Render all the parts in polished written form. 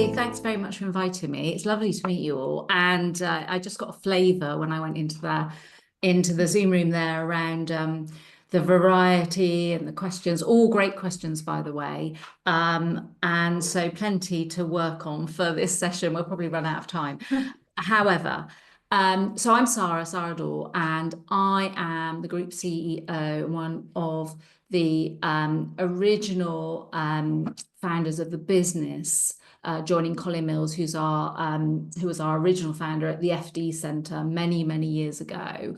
Sophie, thanks very much for inviting me. It's lovely to meet you all. And I just got a flavour when I went into the Zoom room there around the variety and the questions, all great questions, by the way. And so plenty to work on for this session. We'll probably run out of time. However, so I'm Sara Daw, and I am the group CEO, one of the original founders of the business, joining Colin Mills, who was our original founder at the FD Centre many, many years ago.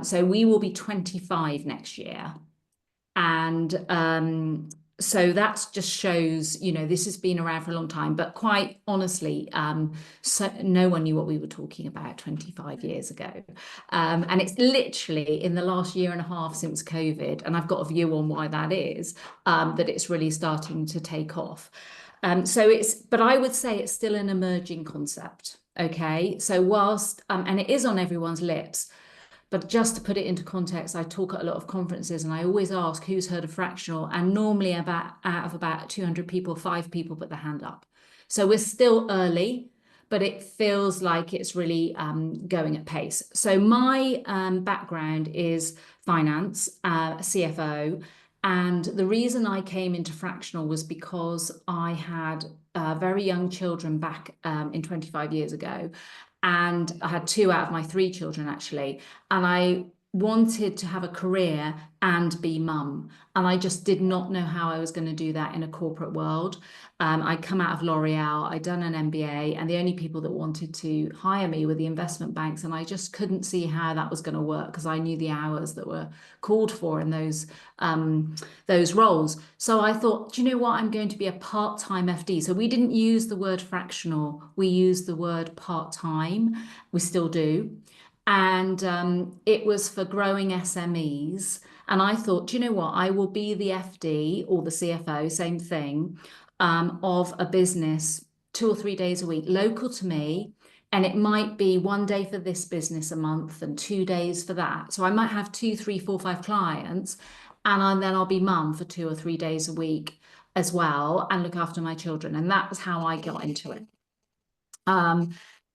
So we will be 25 next year. And so that just shows, this has been around for a long time, but quite honestly, so no one knew what we were talking about 25 years ago. And it's literally in the last year and a half since COVID, and I've got a view on why that is, that it's really starting to take off. But I would say it's still an emerging concept. Okay. So whilst, and it is on everyone's lips, but just to put it into context, I talk at a lot of conferences and I always ask who's heard of fractional, and normally out of about 200 people, 5 people put their hand up. So we're still early, but it feels like it's really going at pace. So my background is finance, CFO. And the reason I came into fractional was because I had very young children back in 25 years ago. And I had 2 out of my 3 children, actually. And I wanted to have a career and be mum. And I just did not know how I was going to do that in a corporate world. I'd come out of L'Oreal, I'd done an MBA, and the only people that wanted to hire me were the investment banks. And I just couldn't see how that was going to work because I knew the hours that were called for in those roles. So I thought, do you know what? I'm going to be a part-time FD. So we didn't use the word fractional. We used the word part-time. We still do. And it was for growing SMEs. And I thought, do you know what? I will be the FD or the CFO, same thing, of a business 2 or 3 days a week, local to me. And it might be 1 day for this business a month and 2 days for that. So I might have 2, 3, 4, 5 clients. And then I'll be mum for 2 or 3 days a week as well and look after my children. And that was how I got into it.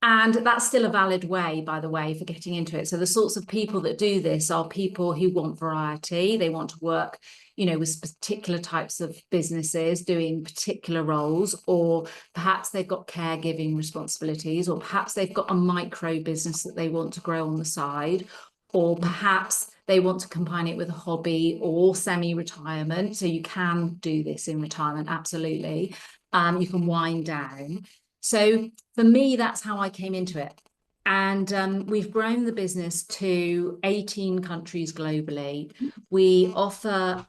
And that's still a valid way, by the way, for getting into it. So the sorts of people that do this are people who want variety. They want to work, with particular types of businesses doing particular roles, or perhaps they've got caregiving responsibilities, or perhaps they've got a micro business that they want to grow on the side, or perhaps they want to combine it with a hobby or semi-retirement. So you can do this in retirement, absolutely. You can wind down. So for me, that's how I came into it. And we've grown the business to 18 countries globally. We offer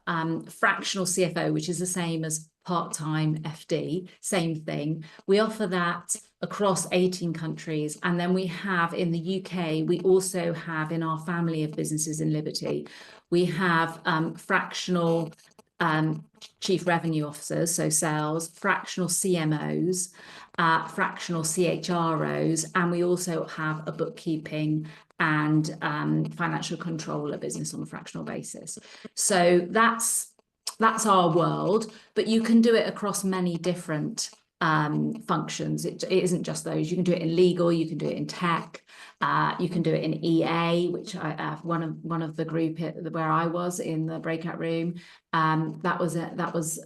fractional CFO, which is the same as part-time FD, same thing. We offer that across 18 countries. And then we have in the UK, we also have in our family of businesses in Liberti, we have fractional chief revenue officers, so sales, fractional CMOs, fractional CHROs, and we also have a bookkeeping and financial controller business on a fractional basis. So that's our world, but you can do it across many different functions. It isn't just those. You can do it in legal, you can do it in tech, you can do it in EA, which I have one of the group where I was in the breakout room. That was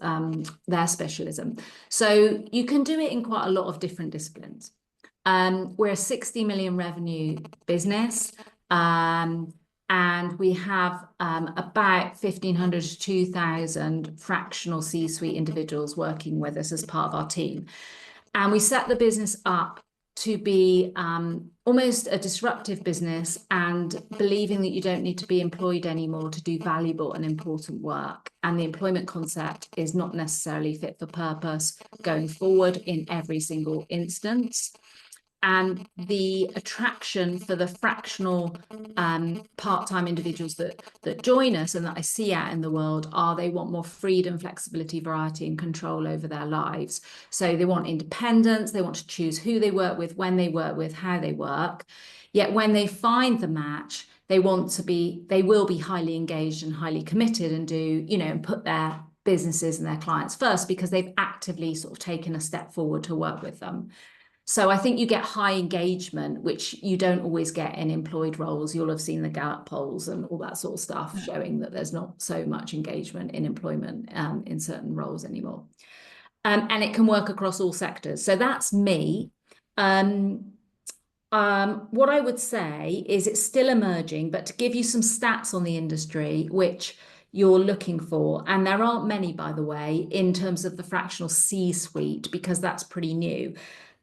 their specialism. So you can do it in quite a lot of different disciplines. We're a 60 million revenue business. And we have about 1,500 to 2,000 fractional C-suite individuals working with us as part of our team. And we set the business up to be almost a disruptive business, and believing that you don't need to be employed anymore to do valuable and important work. And the employment concept is not necessarily fit for purpose going forward in every single instance. And the attraction for the fractional part-time individuals that join us and that I see out in the world are they want more freedom, flexibility, variety, and control over their lives. So they want independence, they want to choose who they work with, when they work with, how they work. Yet when they find the match, they will be highly engaged and highly committed and do, and put their businesses and their clients first because they've actively sort of taken a step forward to work with them. So I think you get high engagement, which you don't always get in employed roles. You'll have seen the Gallup polls and all that sort of stuff showing that there's not so much engagement in employment in certain roles anymore. And it can work across all sectors. So that's me. What I would say is it's still emerging, but to give you some stats on the industry, which you're looking for, and there aren't many, by the way, in terms of the fractional C-suite, because that's pretty new.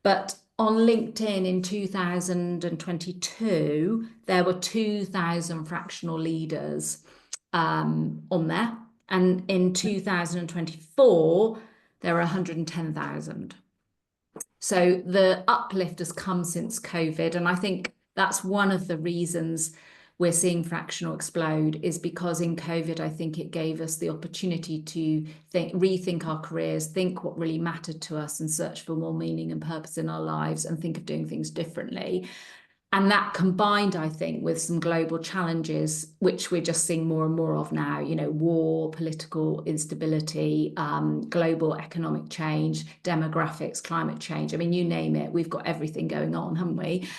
But on LinkedIn in 2022, there were 2,000 fractional leaders on there. And in 2024, there are 110,000. So the uplift has come since COVID. And I think that's one of the reasons we're seeing fractional explode, is because in COVID, I think it gave us the opportunity to rethink our careers, think what really mattered to us and search for more meaning and purpose in our lives and think of doing things differently. And that combined, I think, with some global challenges, which we're just seeing more and more of now, you know, war, political instability, global economic change, demographics, climate change. I mean, you name it, we've got everything going on, haven't we?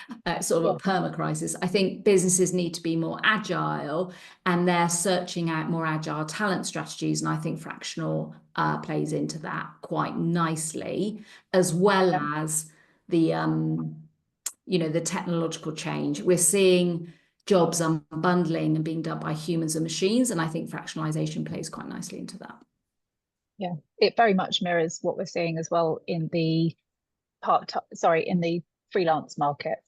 Sort of a perma crisis. I think businesses need to be more agile, and they're searching out more agile talent strategies. And I think fractional plays into that quite nicely, as well as the you know, the technological change. We're seeing jobs unbundling and being done by humans and machines. And I think fractionalization plays quite nicely into that. Yeah, it very much mirrors what we're seeing as well in the in the freelance market.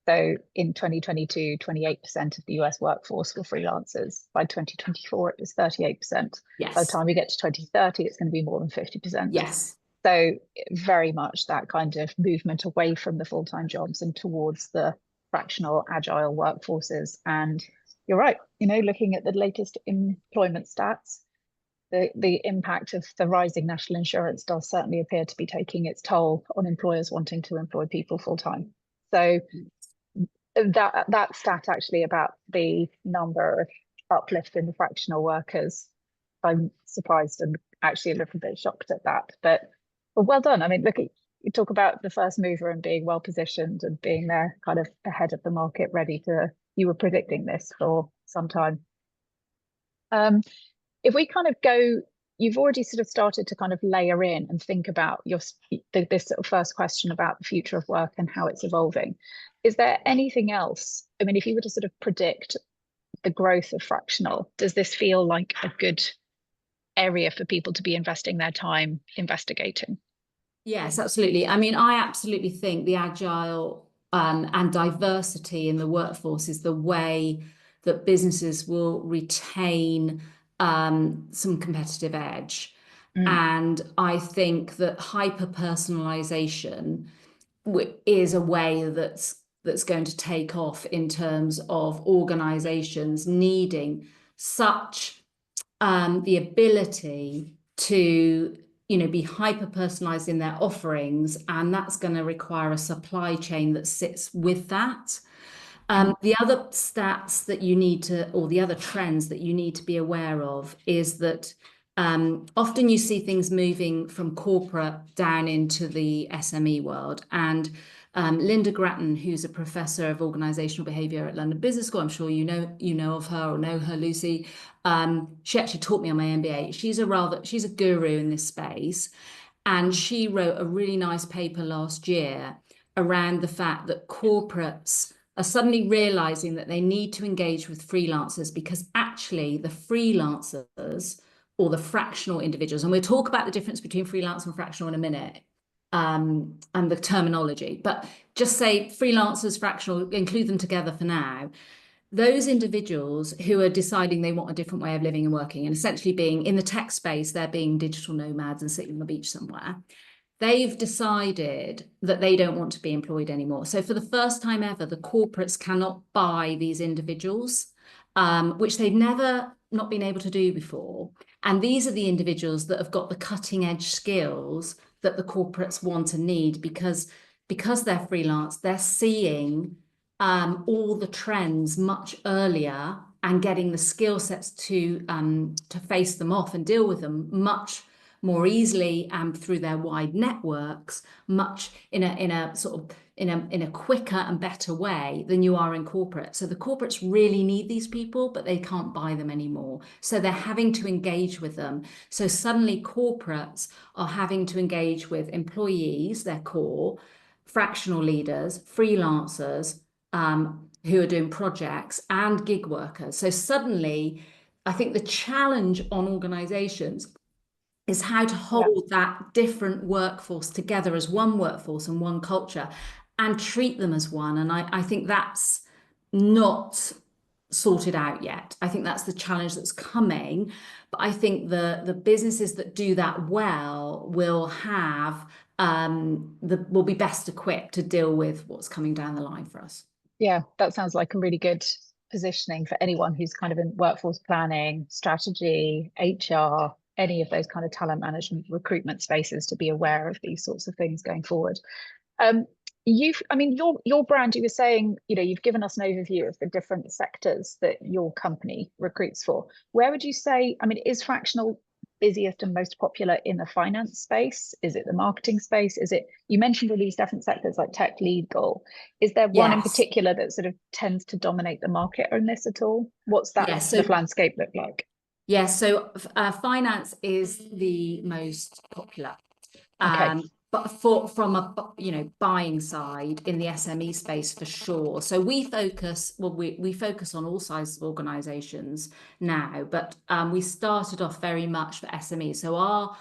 So in 2022, 28% of the US workforce were freelancers. By 2024, it was 38%. Yes. By the time we get to 2030, it's going to be more than 50%. Yes. So very much that kind of movement away from the full-time jobs and towards the fractional agile workforces. And you're right, you know, looking at the latest employment stats, the impact of the rising national insurance does certainly appear to be taking its toll on employers wanting to employ people full-time. So that stat actually about the number of uplift in the fractional workers, I'm surprised and actually a little bit shocked at that. But well done. I mean, look, you talk about the first mover and being well positioned and being there kind of ahead of the market, ready to, you were predicting this for some time. If we kind of go, you've already sort of started to kind of layer in and think about this sort of first question about the future of work and how it's evolving. Is there anything else? I mean, if you were to sort of predict the growth of fractional, does this feel like a good area for people to be investing their time investigating? Yes, absolutely. I mean, I absolutely think the agile and diversity in the workforce is the way that businesses will retain some competitive edge. And I think that hyper-personalization is a way that's going to take off in terms of organizations needing such the ability to, you know, be hyper-personalized in their offerings, and that's going to require a supply chain that sits with that. The other stats that you need to, or the other trends that you need to be aware of, is that often you see things moving from corporate down into the SME world. And Linda Grattan, who's a professor of organizational behavior at London Business School, I'm sure you know of her or know her, Lucy. She actually taught me on my MBA. She's a guru in this space. And she wrote a really nice paper last year around the fact that corporates are suddenly realizing that they need to engage with freelancers, because actually the freelancers or the fractional individuals, and we'll talk about the difference between freelance and fractional in a minute, and the terminology, but just say freelancers, fractional, include them together for now. Those individuals who are deciding they want a different way of living and working, and essentially being in the tech space, they're being digital nomads and sitting on the beach somewhere. They've decided that they don't want to be employed anymore. So for the first time ever, the corporates cannot buy these individuals, which they've never not been able to do before. And these are the individuals that have got the cutting edge skills that the corporates want and need, because they're freelance, they're seeing all the trends much earlier and getting the skill sets to face them off and deal with them much more easily and through their wide networks, much in a quicker and better way than you are in corporate. So the corporates really need these people, but they can't buy them anymore. So they're having to engage with them. So suddenly corporates are having to engage with employees, their core, fractional leaders, freelancers, who are doing projects, and gig workers. So suddenly, I think the challenge on organizations is how to hold that different workforce together as one workforce and one culture and treat them as one. And I think that's not sorted out yet. I think that's the challenge that's coming. But I think the businesses that do that well will have will be best equipped to deal with what's coming down the line for us. Yeah, that sounds like a really good positioning for anyone who's kind of in workforce planning, strategy, HR, any of those kind of talent management, recruitment spaces to be aware of these sorts of things going forward. Your brand, you were saying, you've given us an overview of the different sectors that your company recruits for. Where would you say, is fractional busiest and most popular in the finance space? Is it the marketing space? You mentioned all these different sectors like tech, legal. Is there one in particular that sort of tends to dominate the market on this at all? What's that sort of landscape look like? Yeah, so finance is the most popular. Okay. But from a buying side in the SME space for sure. So we focus on all sizes of organizations now, but we started off very much for SME. So our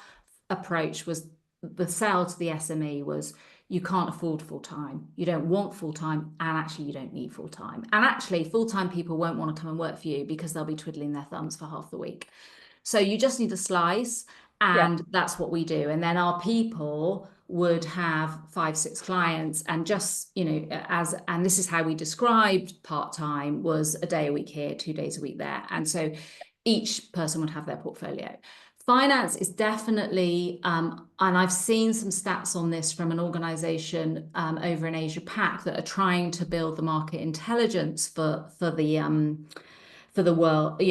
approach was the sell to the SME was you can't afford full-time, you don't want full-time, and actually you don't need full-time. And actually full-time people won't want to come and work for you because they'll be twiddling their thumbs for half the week. So you just need a slice, and that's what we do. And then our people would have 5-6 clients, and just, and this is how we described part-time was a day a week here, 2 days a week there. And so each person would have their portfolio. Finance is definitely, and I've seen some stats on this from an organization over in Asia Pac that are trying to build the market intelligence for the world,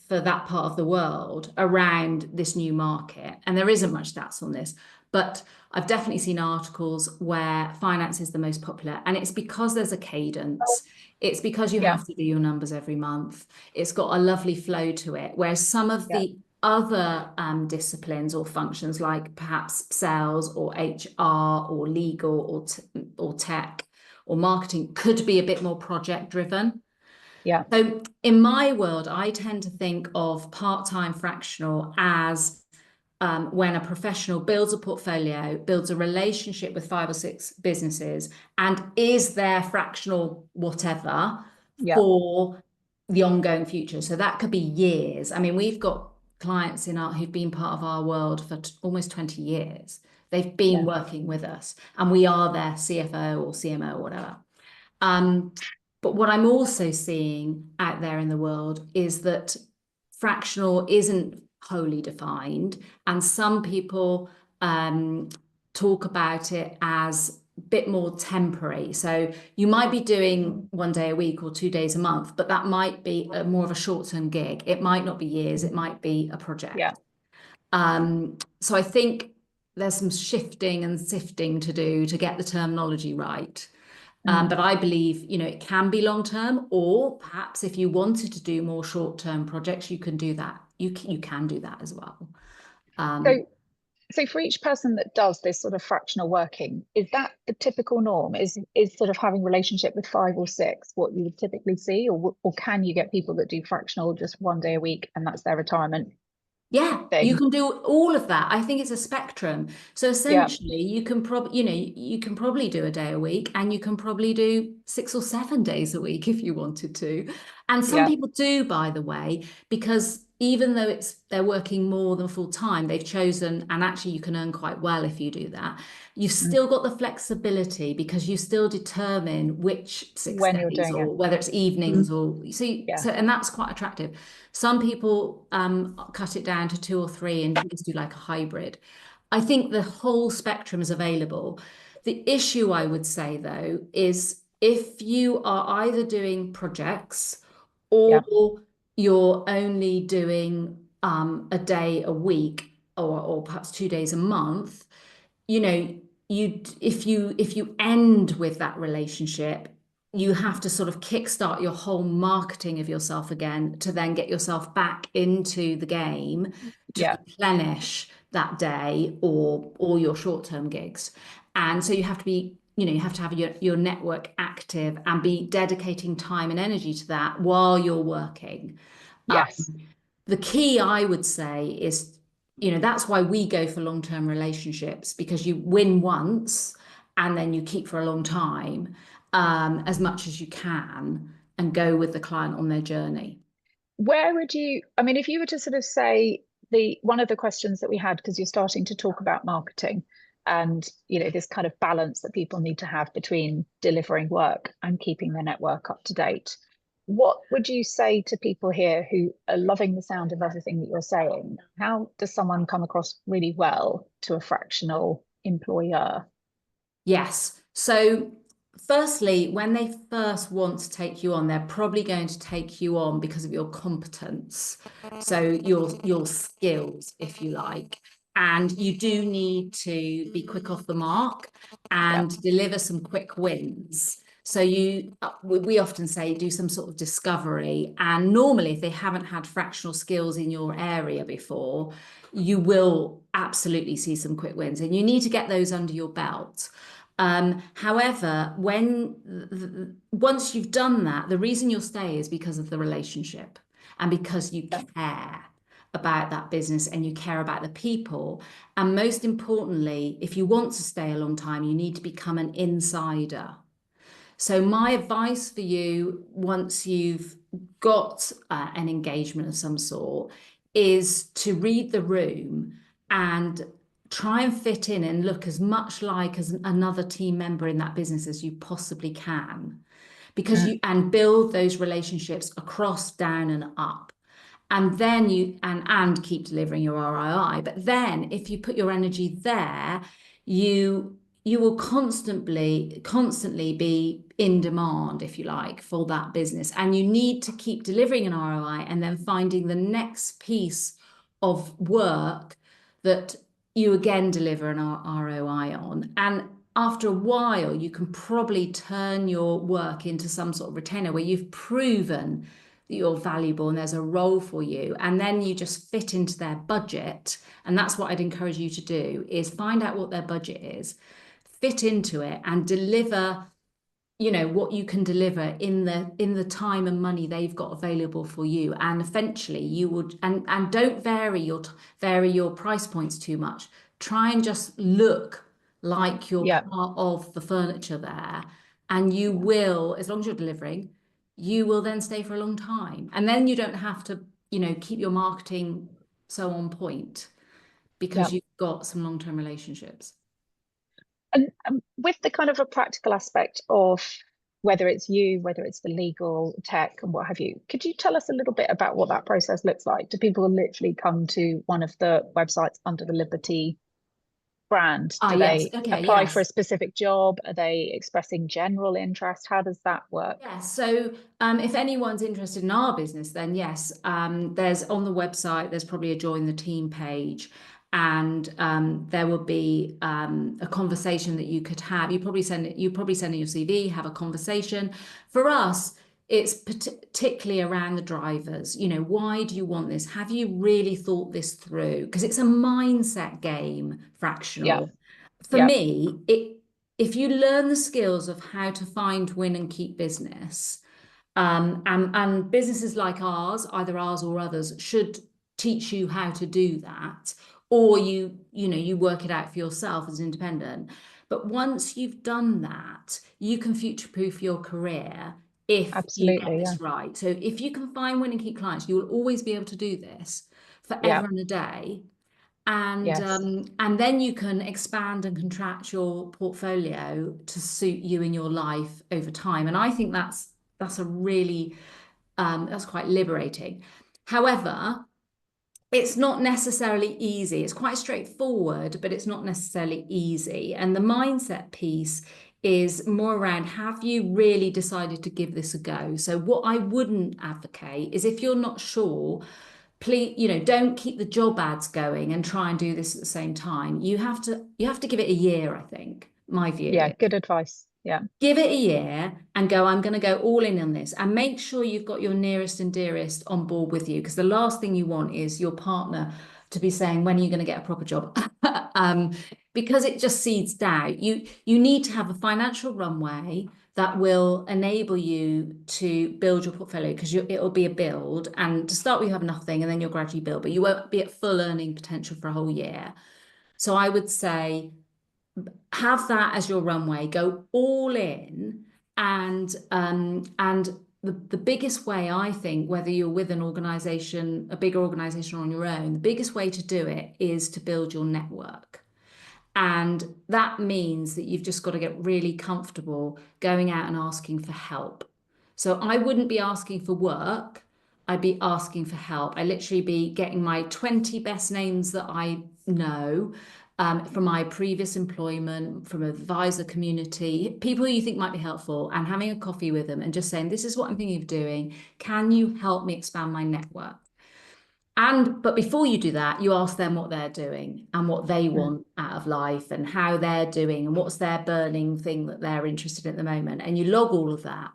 for that part of the world around this new market. And there isn't much stats on this, but I've definitely seen articles where finance is the most popular, and it's because there's a cadence. It's because you have to do your numbers every month. It's got a lovely flow to it, whereas some of the other disciplines or functions, like perhaps sales or HR or legal or tech or marketing, could be a bit more project driven. Yeah. So in my world, I tend to think of part-time fractional as when a professional builds a portfolio, builds a relationship with 5 or 6 businesses, and is their fractional whatever for the ongoing future. So that could be years. We've got clients who've been part of our world for almost 20 years. They've been working with us, and we are their CFO or CMO or whatever. But what I'm also seeing out there in the world is that fractional isn't wholly defined, and some people talk about it as a bit more temporary. So you might be doing 1 day a week or 2 days a month, but that might be more of a short-term gig. It might not be years, it might be a project. So I think there's some shifting and sifting to do to get the terminology right. But I believe, it can be long-term, or perhaps if you wanted to do more short-term projects, you can do that. You can do that as well. So for each person that does this sort of fractional working, is that the typical norm? Is sort of having relationship with 5 or 6 what you would typically see, or can you get people that do fractional just 1 day a week and that's their retirement? Yeah, you can do all of that. I think it's a spectrum. So essentially, you can probably do a day a week, and you can probably do 6 or 7 days a week if you wanted to. And some people do, by the way, because even though they're working more than full time, they've chosen, and actually you can earn quite well if you do that. You've still got the flexibility because you still determine which 6 when days you're doing or whether it's evenings or so, and that's quite attractive. Some people cut it down to 2 or 3 and just do like a hybrid. I think the whole spectrum is available. The issue, I would say, though, is if you are either doing projects or you're only doing a day a week or perhaps 2 days a month, you know, if you end with that relationship, you have to sort of kickstart your whole marketing of yourself again to then get yourself back into the game to Yeah. replenish that day or your short-term gigs. And so you have to be, you have to have your network active and be dedicating time and energy to that while you're working. Yes. The key, I would say, is, that's why we go for long-term relationships, because you win once and then you keep for a long time, as much as you can, and go with the client on their journey. Where would you, I mean, if you were to sort of say the one of the questions that we had, because you're starting to talk about marketing and, this kind of balance that people need to have between delivering work and keeping their network up to date. What would you say to people here who are loving the sound of everything that you're saying? How does someone come across really well to a fractional employer? Yes. So, firstly, when they first want to take you on, they're probably going to take you on because of your competence. So, your skills, if you like. And you do need to be quick off the mark Yeah. and deliver some quick wins. So we often say do some sort of discovery. And normally, if they haven't had fractional skills in your area before, you will absolutely see some quick wins. And you need to get those under your belt. However, once you've done that, the reason you'll stay is because of the relationship and because you care about that business and you care about the people. And most importantly, if you want to stay a long time, you need to become an insider. So my advice for you, once you've got an engagement of some sort, is to read the room and try and fit in and look as much like as another team member in that business as you possibly can, because and build those relationships across, down, and up. And then and keep delivering your ROI. But then if you put your energy there, you will constantly be in demand, if you like, for that business. And you need to keep delivering an ROI and then finding the next piece of work that you again deliver an ROI on. And after a while, you can probably turn your work into some sort of retainer where you've proven that you're valuable and there's a role for you, and then you just fit into their budget. And that's what I'd encourage you to do, is find out what their budget is, fit into it, and deliver what you can deliver in the time and money they've got available for you. And eventually you would, and don't vary your price points too much. Try and just look like you're part of the furniture there, and you will, as long as you're delivering, you will then stay for a long time. And then you don't have to keep your marketing so on point, because you've got some long-term relationships. And with the kind of a practical aspect of whether it's you, whether it's the legal tech and what have you, could you tell us a little bit about what that process looks like? Do people literally come to one of the websites under the Liberti brand? Do Yes. they Okay. apply for a Yes. specific job? Are they expressing general interest? How does that work? Yes. So if anyone's interested in our business, then yes, there's on the website, there's probably a join the team page. And there will be a conversation that you could have. You probably send in your CV, have a conversation. For us, it's particularly around the drivers. Why do you want this? Have you really thought this through? Because it's a mindset game, fractional. For Yeah. me, if you learn the skills of how to find, win, and keep business, and businesses like ours, either ours or others, should teach you how to do that, or you work it out for yourself as independent. But once you've done that, you can future-proof your career if you get Absolutely. this right. So if you can find, win, and keep clients, you will always be able to do this Yeah. forever and a day. And Yes. and then you can expand and contract your portfolio to suit you in your life over time. And I think that's a really that's quite liberating. However, it's not necessarily easy. It's quite straightforward, but it's not necessarily easy. And the mindset piece is more around, have you really decided to give this a go? So what I wouldn't advocate is, if you're not sure, please, don't keep the job ads going and try and do this at the same time. You have to give it a year, I think. My view Yeah, is good advice. Yeah. give it a year and go, I'm going to go all in on this, and make sure you've got your nearest and dearest on board with you, because the last thing you want is your partner to be saying, when are you going to get a proper job? Because it just seeds doubt. You need to have a financial runway that will enable you to build your portfolio, because it'll be a build, and to start with you have nothing and then you'll gradually build, but you won't be at full earning potential for a whole year. So I would say have that as your runway, go all in, and the biggest way, I think, whether you're with an organization, a bigger organization, or on your own, the biggest way to do it is to build your network. And that means that you've just got to get really comfortable going out and asking for help. So I wouldn't be asking for work, I'd be asking for help. I literally be getting my 20 best names that I know, from my previous employment, from advisor community, people you think might be helpful, and having a coffee with them and just saying, this is what I'm thinking of doing. Can you help me expand my network? But before you do that, you ask them what they're doing and what they want out of life and how they're doing and what's their burning thing that they're interested in at the moment. And you log all of that.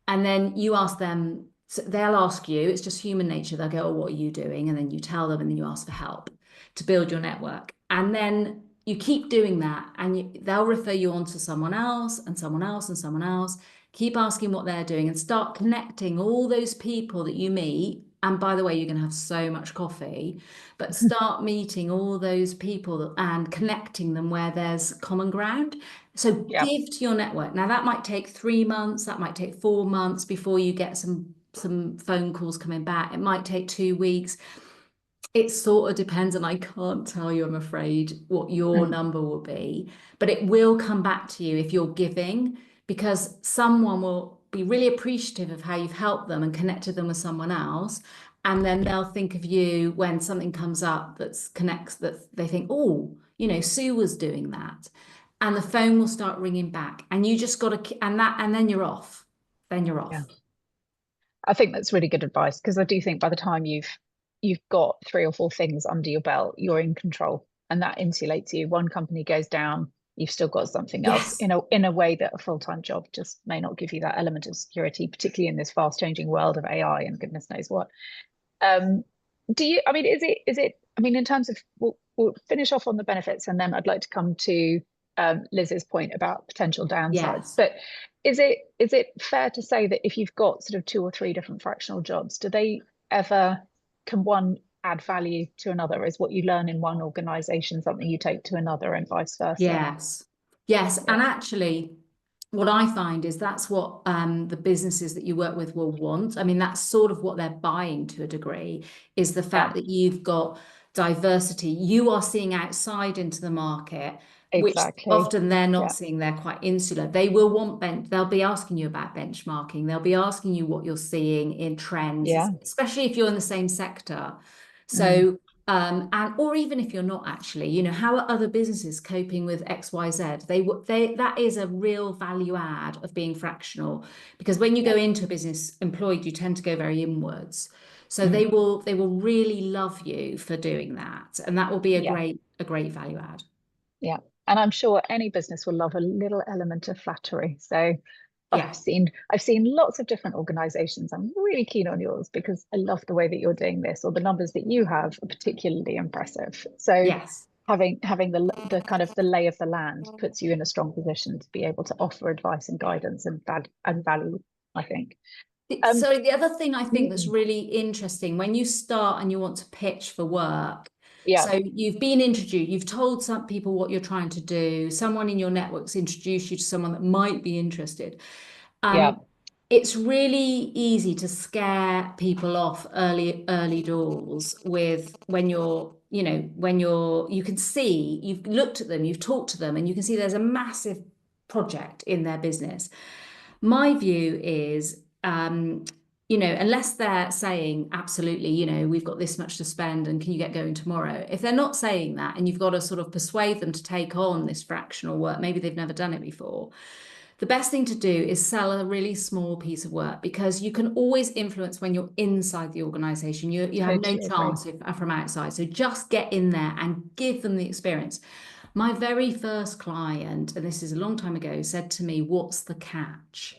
And then you ask them, so they'll ask you, it's just human nature. They'll go, oh, what are you doing? And then you tell them, and then you ask for help to build your network. And then you keep doing that, and they'll refer you on to someone else and someone else and someone else. Keep asking what they're doing and start connecting all those people that you meet. And by the way, you're going to have so much coffee, but start meeting all those people and connecting them where there's common ground. So Yeah. give to your network. Now that might take 3 months, that might take 4 months before you get some phone calls coming back. It might take 2 weeks. It sort of depends, and I can't tell you, I'm afraid, what your number will be, but it will come back to you if you're giving, because someone will be really appreciative of how you've helped them and connected them with someone else. And then they'll think of you when something comes up that connects, that they think, oh, Sue was doing that. And the phone will start ringing back, and you just got to, and then you're off. Then you're off. Yeah. I think that's really good advice, because I do think by the time you've got 3 or 4 things under your belt, you're in control, and that insulates you. One company goes down, you've still got something else Yes. in a way that a full-time job just may not give you that element of security, particularly in this fast-changing world of AI and goodness knows what. Do you, I mean, I mean, in terms of, we'll finish off on the benefits, and then I'd like to come to Liz's point about potential downsides. Yes. But is it fair to say that if you've got sort of 2 or 3 different fractional jobs, can one add value to another? Is what you learn in one organization something you take to another, and vice versa? Yes. Yes. Yeah. And actually, what I find is that's what the businesses that you work with will want. I mean, that's sort of what they're buying to a degree, is the Yeah, fact that you've got diversity. You are seeing outside into the market, which exactly. often they're not Yeah. seeing. They're quite insular. They will want they'll be asking you about benchmarking. They'll be asking you what you're seeing in trends, Yeah. especially if you're in the same sector. Mm. So or even if you're not, actually, how are other businesses coping with XYZ? That is a real value add of being fractional, because when you Yeah. go into a business employed, you tend to go very inwards. So Mm. they will really love you for doing that, and that will be Yeah. a great value add. Yeah. And I'm sure any business will love a little element of flattery. So I've Yeah. seen I've seen lots of different organizations. I'm really keen on yours because I love the way that you're doing this, or the numbers that you have are particularly impressive. So Yes. having the kind of the lay of the land puts you in a strong position to be able to offer advice and guidance and value, I think. Um, So the other thing I think that's mm, really interesting, when you start and you want to pitch for work, yeah, so you've been introduced, you've told some people what you're trying to do, someone in your network's introduced you to someone that might be interested. yeah, It's really easy to scare people off early doors with, when you can see, you've looked at them, you've talked to them, and you can see there's a massive project in their business. My view is, you know, unless they're saying, absolutely, you know, we've got this much to spend and can you get going tomorrow? If they're not saying that and you've got to sort of persuade them to take on this fractional work, maybe they've never done it before, the best thing to do is sell a really small piece of work, because you can always influence when you're inside the organization. You have no Totally agree. chance if from outside. So just get in there and give them the experience. My very first client, and this is a long time ago, said to me, "What's the catch?"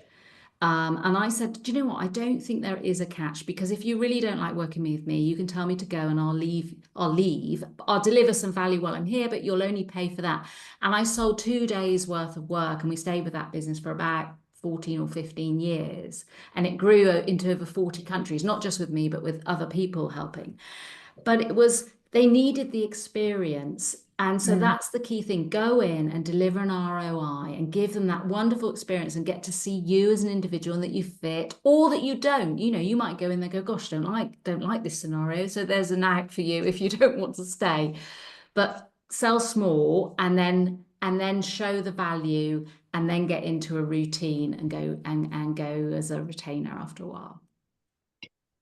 And I said, "Do you know what? I don't think there is a catch, because if you really don't like working with me, you can tell me to go and I'll leave. I'll deliver some value while I'm here, but you'll only pay for that." And I sold 2 days worth of work, and we stayed with that business for about 14 or 15 years. And it grew into over 40 countries, not just with me, but with other people helping. But it was, they needed the experience. And so that's the key thing. Go in and deliver an ROI and give them that wonderful experience and get to see you as an individual and that you fit, or that you don't. You know, you might go in there and go, "Gosh, don't like this scenario." So there's an out for you if you don't want to stay. But sell small, and then show the value, and then get into a routine and go as a retainer after a while.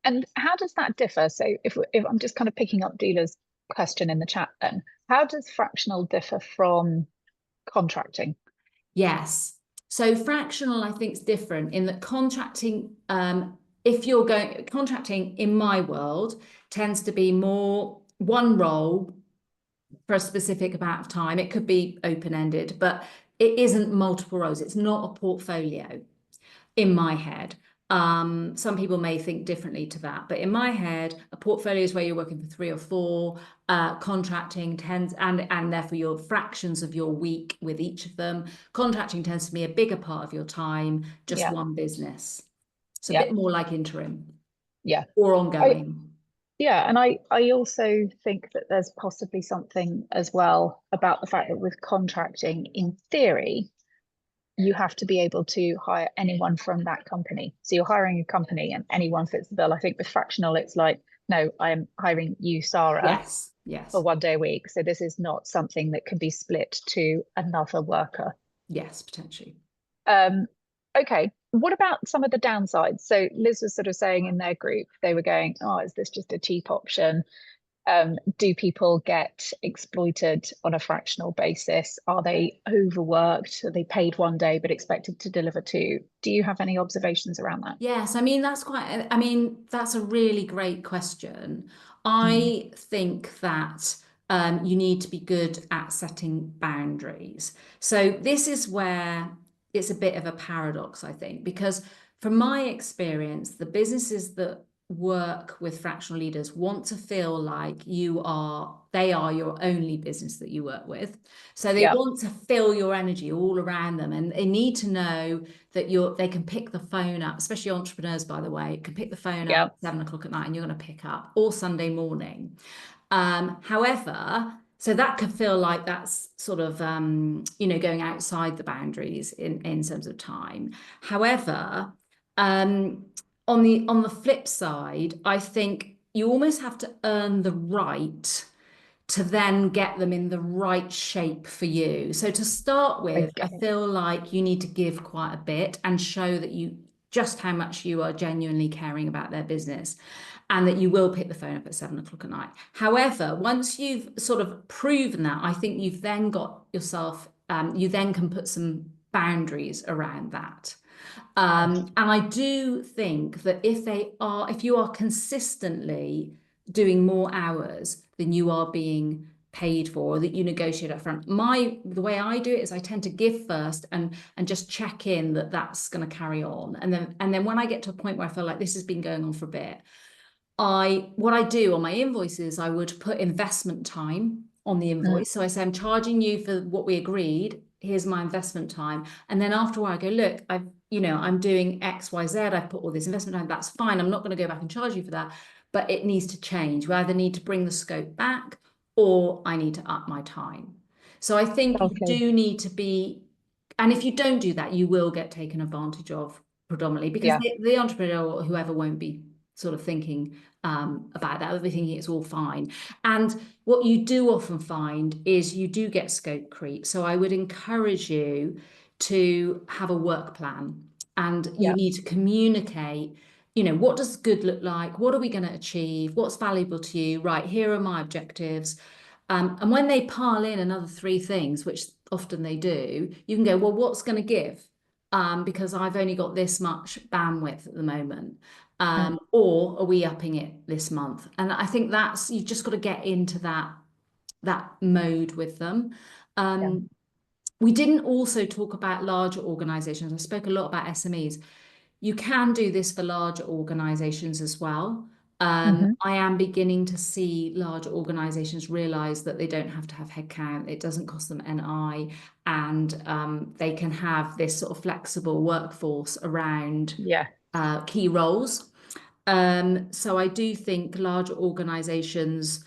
And how does that differ? So if I'm just kind of picking up Dealer's question in the chat, then how does fractional differ from contracting? Yes. So fractional, I think, is different in that contracting, if you're going, contracting in my world tends to be more one role for a specific amount of time. It could be open-ended, but it isn't multiple roles. It's not a portfolio in my head. Some people may think differently to that, but in my head, a portfolio is where you're working for 3 or 4. Contracting tends, and therefore your fractions of your week with each of them. Contracting tends to be a bigger part of your time, just one business. It's a bit more like interim, or ongoing. And I also think that there's possibly something as well about the fact that with contracting, in theory, you have to be able to hire anyone from that company. So you're hiring a company and anyone fits the bill. I think with fractional, it's like, no, I'm hiring you, Sara, Yes. for 1 day a week. So this is not something that can be split to another worker. Yes, potentially. Okay. What about some of the downsides? So Liz was sort of saying in their group, they were going, "Oh, is this just a cheap option? Do people get exploited on a fractional basis? Are they overworked? Are they paid 1 day but expected to deliver 2? Do you have any observations around that? Yes, I mean, that's a really great question. I think that you need to be good at setting boundaries. So this is where it's a bit of a paradox, I think, because from my experience, the businesses that work with fractional leaders want to feel like they are your only business that you work with. So they want to feel your energy all around them, and they need to know that they can pick the phone up, especially entrepreneurs, by the way, can pick the phone up at 7 o'clock at night and you're going to pick up, or Sunday morning. However, so that could feel like that's sort of, going outside the boundaries in terms of time. However, on the flip side, I think you almost have to earn the right to then get them in the right shape for you. So to start with, I feel like you need to give quite a bit and show that just how much you are genuinely caring about their business, and that you will pick the phone up at 7 o'clock at night. However, once you've sort of proven that, I think you've then got yourself, you then can put some boundaries around that. And I do think that if you are consistently doing more hours than you are being paid for, or that you negotiate up front, the way I do it is I tend to give first and just check in that that's going to carry on. And then when I get to a point where I feel like this has been going on for a bit, what I do on my invoices, I would put investment time on the invoice. So I say, I'm charging you for what we agreed. Here's my investment time. And then after a while I go, look, I'm doing X, Y, Z. I've put all this investment time. That's fine. I'm not going to go back and charge you for that, but it needs to change. We either need to bring the scope back, or I need to up my time. So I think you do need to be, and if you don't do that, you will get taken advantage of predominantly, because the entrepreneur or whoever won't be sort of thinking about that. They'll be thinking it's all fine. And what you do often find is you do get scope creep. So I would encourage you to have a work plan, and you need to communicate you know, what does good look like? What are we going to achieve? What's valuable to you? Right, here are my objectives. And when they pile in another three things, which often they do, you can go, well, what's going to give? Because I've only got this much bandwidth at the moment. Mm. Or are we upping it this month? And I think that's, you've just got to get into that mode with them. Yeah. We didn't also talk about larger organizations. I spoke a lot about SMEs. You can do this for larger organizations as well. Hmm. I am beginning to see large organizations realize that they don't have to have headcount. It doesn't cost them NI, and they can have this sort of flexible workforce around Yeah. key roles. So I do think larger organizations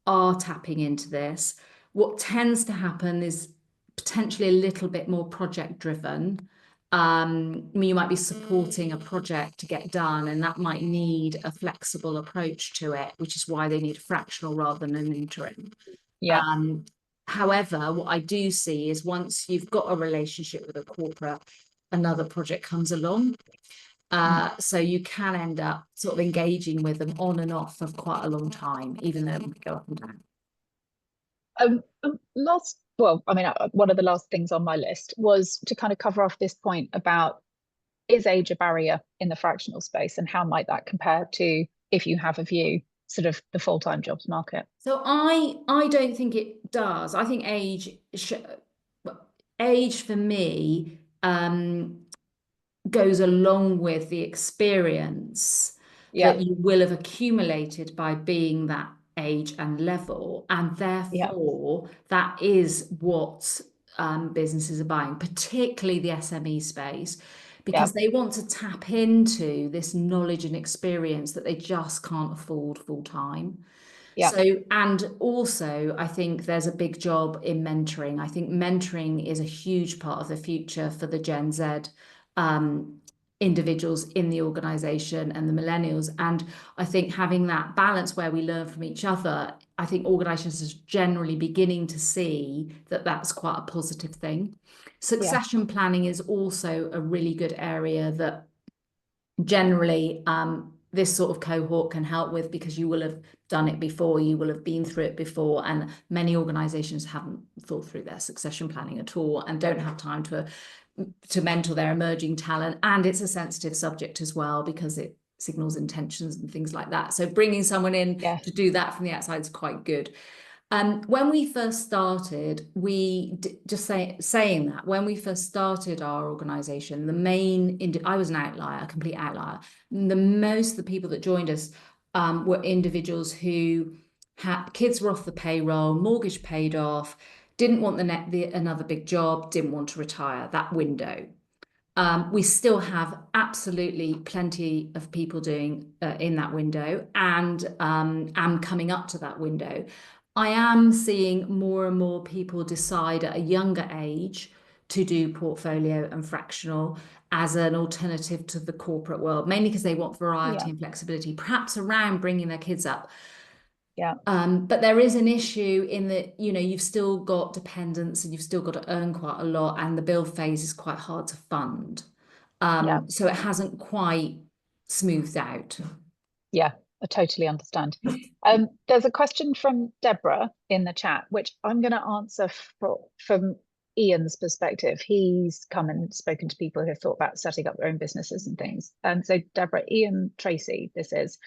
are tapping into this. What tends to happen is potentially a little bit more project driven. I mean, you might be supporting a project to get done, and that might need a flexible approach to it, which is why they need a fractional rather than an interim. Yeah. Um, However, what I do see is once you've got a relationship with a corporate, another project comes along. Mm. So you can end up sort of engaging with them on and off for quite a long time, even though it might go up and down. Well, I mean, one of the last things on my list was to kind of cover off this point about, is age a barrier in the fractional space, and how might that compare to, if you have a view, sort of the full-time jobs market? So I don't think it does. I think age for me goes along with the experience Yeah. that you will have accumulated by being that age and level. And Yeah. therefore, that is what businesses are buying, particularly the SME space, Yeah. because they want to tap into this knowledge and experience that they just can't afford full time. Yeah. So, and also, I think there's a big job in mentoring. I think mentoring is a huge part of the future for the Gen Z um, individuals in the organization and the millennials. And I think having that balance where we learn from each other, I think organizations are generally beginning to see that that's quite a positive thing. Yeah. Succession planning is also a really good area that generally this sort of cohort can help with, because you will have done it before, you will have been through it before, and many organizations haven't thought through their succession planning at all and don't have time to mentor their emerging talent. And it's a sensitive subject as well, because it signals intentions and things like that. So bringing someone in Yeah. to do that from the outside is quite good. When we first started, saying that, when we first started our organization, I was an outlier, a complete outlier. Most of the people that joined us were individuals who had kids were off the payroll, mortgage paid off, didn't want another big job, didn't want to retire, that window. We still have absolutely plenty of people doing in that window, and am coming up to that window. I am seeing more and more people decide at a younger age to do portfolio and fractional as an alternative to the corporate world, mainly because they want variety Yeah. and flexibility, perhaps around bringing their kids up. Yeah. But there is an issue in that, you know, you've still got dependents and you've still got to earn quite a lot, and the build phase is quite hard to fund. Yeah. So it hasn't quite smoothed out. Yeah, I totally understand. There's a question from Deborah in the chat, which I'm going to answer from Ian's perspective. He's come and spoken to people who have thought about setting up their own businesses and things. And so, Deborah, Ian Tracy, this is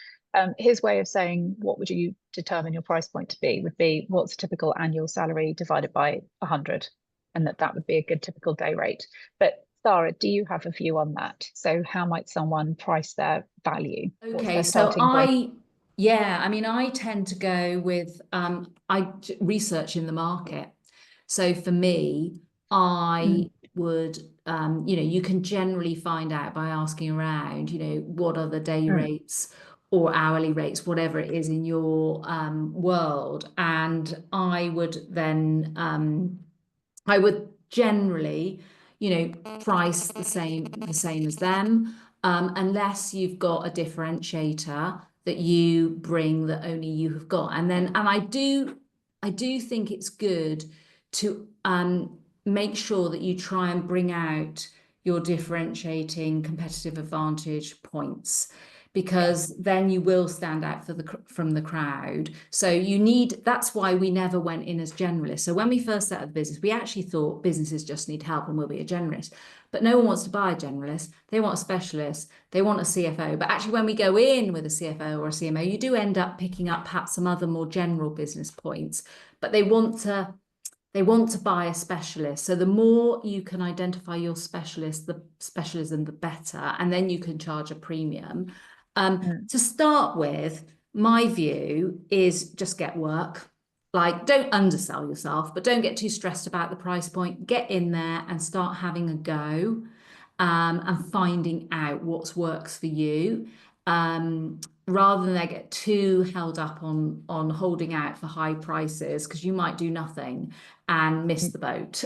his way of saying, what would you determine your price point to be? Would be, what's a typical annual salary divided by 100, and that would be a good typical day rate. But Sara, do you have a view on that? So how might someone price their value? What's Okay, their so starting point? yeah, I mean, I tend to go with research in the market. So for me, Mm. I would, you know, you can generally find out by asking around, you know, what are the day Mm. rates or hourly rates, whatever it is in your world. And I would then, I would generally, you know, price the same as them, unless you've got a differentiator that you bring that only you have got. And I do think it's good to make sure that you try and bring out your differentiating competitive advantage points, because then you will stand out from the crowd. So that's why we never went in as generalists. So when we first set up the business, we actually thought businesses just need help and we'll be a generalist. But no one wants to buy a generalist. They want a specialist. They want a CFO. But actually, when we go in with a CFO or a CMO, you do end up picking up perhaps some other more general business points. But they want to buy a specialist. So the more you can identify your specialist, the specialism, the better. And then you can charge a premium. To start with, my view is just get work. Like, don't undersell yourself, but don't get too stressed about the price point. Get in there and start having a go, and finding out what works for you. Rather than they get too held up on holding out for high prices, because you might do nothing and miss the boat.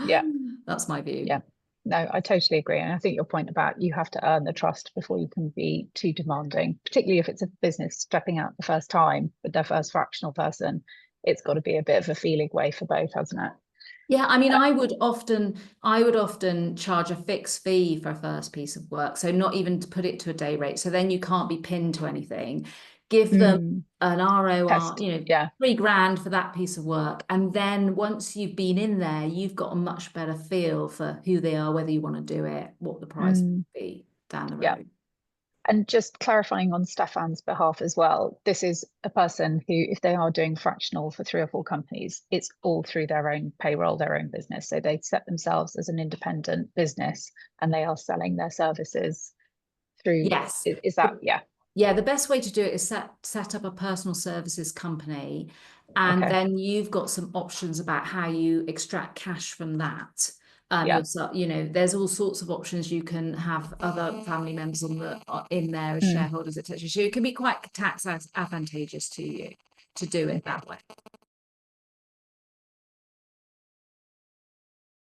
Yeah. That's my view. Yeah. No, I totally agree. And I think your point about you have to earn the trust before you can be too demanding, particularly if it's a business stepping out the first time with their first fractional person. It's got to be a bit of a feeling way for both, hasn't it? Yeah, I mean, I would often charge a fixed fee for a first piece of work. So not even to put it to a day rate. So then you can't be pinned to anything. Give them an ROR, Test. Yeah. £3,000 for that piece of work. And then once you've been in there, you've got a much better feel for who they are, whether you want to do it, what the price will be down the road. Yeah. And just clarifying on Stefan's behalf as well, this is a person who, if they are doing fractional for 3 or 4 companies, it's all through their own payroll, their own business. So they set themselves as an independent business and they are selling their services through. Yes. Is that, yeah. Yeah, the best way to do it is set up a personal services company, and then you've got some options about how you extract cash from that. There's all sorts of options. You can have other family members in there as shareholders, etc. So it can be quite tax advantageous to you to do it that way.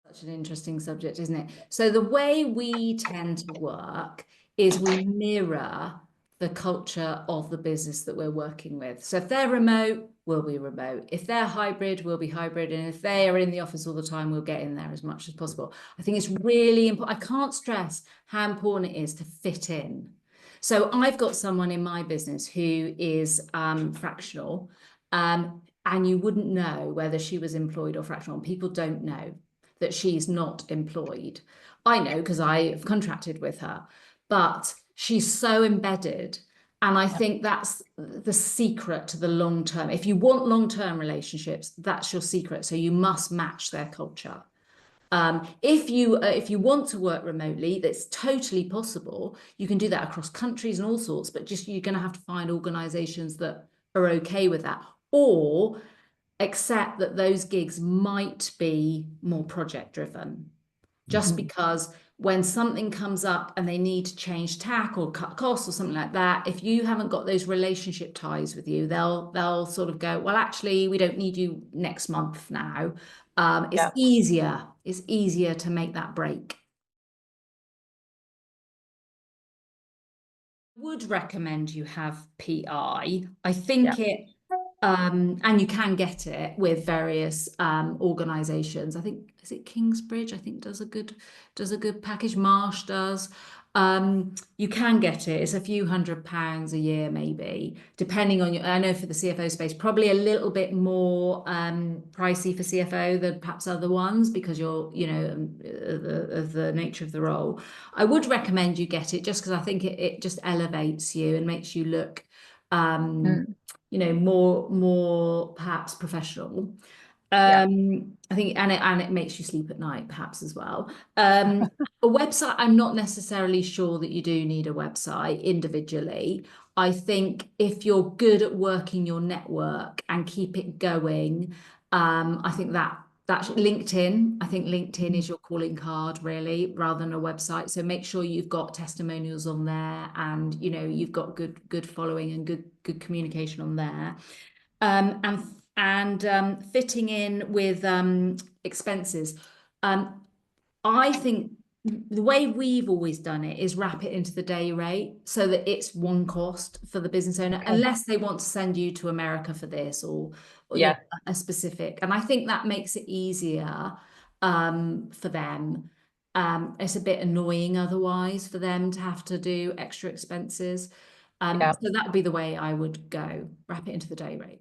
Such an interesting subject, isn't it? So the way we tend to work is we mirror the culture of the business that we're working with. So if they're remote, we'll be remote. If they're hybrid, we'll be hybrid. And if they are in the office all the time, we'll get in there as much as possible. I think it's really important. I can't stress how important it is to fit in. So I've got someone in my business who is fractional, and you wouldn't know whether she was employed or fractional. People don't know that she's not employed. I know because I've contracted with her, but she's so embedded. And I think that's the secret to the long term. If you want long-term relationships, that's your secret. So you must match their culture. If you want to work remotely, that's totally possible. You can do that across countries and all sorts, but just you're going to have to find organizations that are okay with that, or accept that those gigs might be more project driven. Just because when something comes up and they need to change tack or cut costs or something like that, if you haven't got those relationship ties with you, they'll sort of go, well, actually, we don't need you next month now. It's easier to make that break. Would recommend you have PI. I think and you can get it with various organizations. I think, is it Kingsbridge? I think does a good package. Marsh does. You can get it. It's a few £100s a year, maybe, depending on I know for the CFO space, probably a little bit more pricey for CFO than perhaps other ones, because you're, of the nature of the role. I would recommend you get it just because I think it just elevates you and makes you look more perhaps professional. I think, and it makes you sleep at night perhaps as well. A website, I'm not necessarily sure that you do need a website individually. I think if you're good at working your network and keep it going, I think that's LinkedIn. I think LinkedIn is your calling card, really, rather than a website. So make sure you've got testimonials on there, and you've got good following and good communication on there, and fitting in with expenses. I think the way we've always done it is wrap it into the day rate so that it's one cost for the business owner, unless they want to send you to America for this or a specific. And I think that makes it easier for them. It's a bit annoying otherwise for them to have to do extra expenses. Yeah. So that would be the way I would go, wrap it into the day rate.